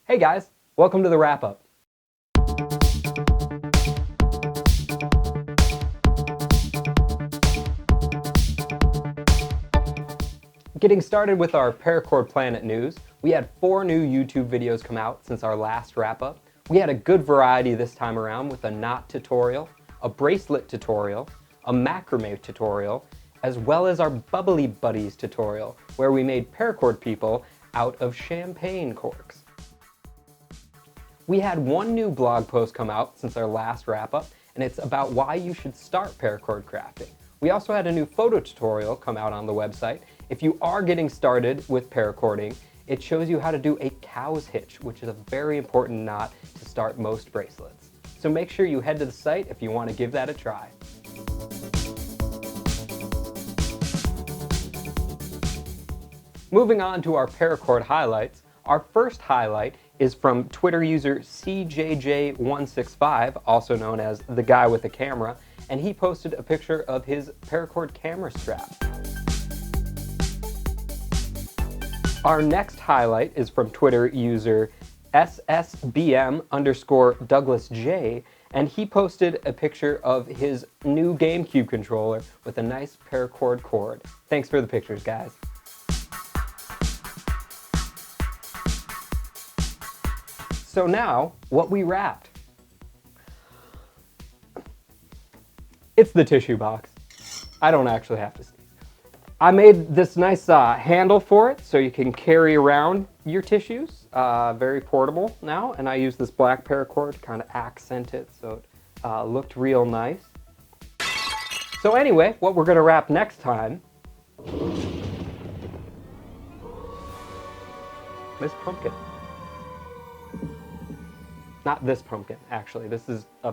Hey guys, welcome to the wrap-up. Getting started with our Paracord Planet news, we had 4 new YouTube videos come out since our last wrap-up. We had a good variety this time around with a knot tutorial, a bracelet tutorial, a macrame tutorial, as well as our Bubbly Buddies tutorial, where we made paracord people out of champagne corks. We had 1 new blog post come out since our last wrap-up, and it's about why you should start paracord crafting. We also had a new photo tutorial come out on the website. If you are getting started with paracording, it shows you how to do a cow's hitch, which is a very important knot to start most bracelets. So make sure you head to the site if you want to give that a try. Moving on to our paracord highlights, our first highlight is from Twitter user CJJ165, also known as the guy with the camera, and he posted a picture of his paracord camera strap. Our next highlight is from Twitter user SSBM_DouglasJ, and he posted a picture of his new GameCube controller with a nice paracord cord. Thanks for the pictures, guys. So now, what we wrapped. It's the tissue box. I don't actually have to sneeze. I made this nice handle for it so you can carry around your tissues. Very portable now, and I use this black paracord to kind of accent it so it looked real nice. So anyway, what we're gonna wrap next time, this pumpkin. Not this pumpkin, actually. This is a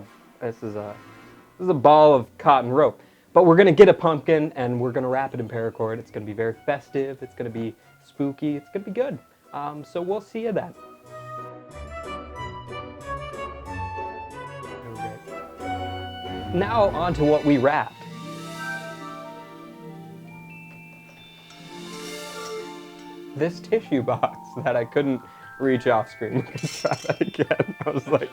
ball of cotton rope. But we're gonna get a pumpkin and we're gonna wrap it in paracord. It's gonna be very festive. It's gonna be spooky. It's gonna be good. So we'll see you then. Okay. Now on to what we wrapped. This tissue box that I couldn't reach off screen. Let's try that again. I was like,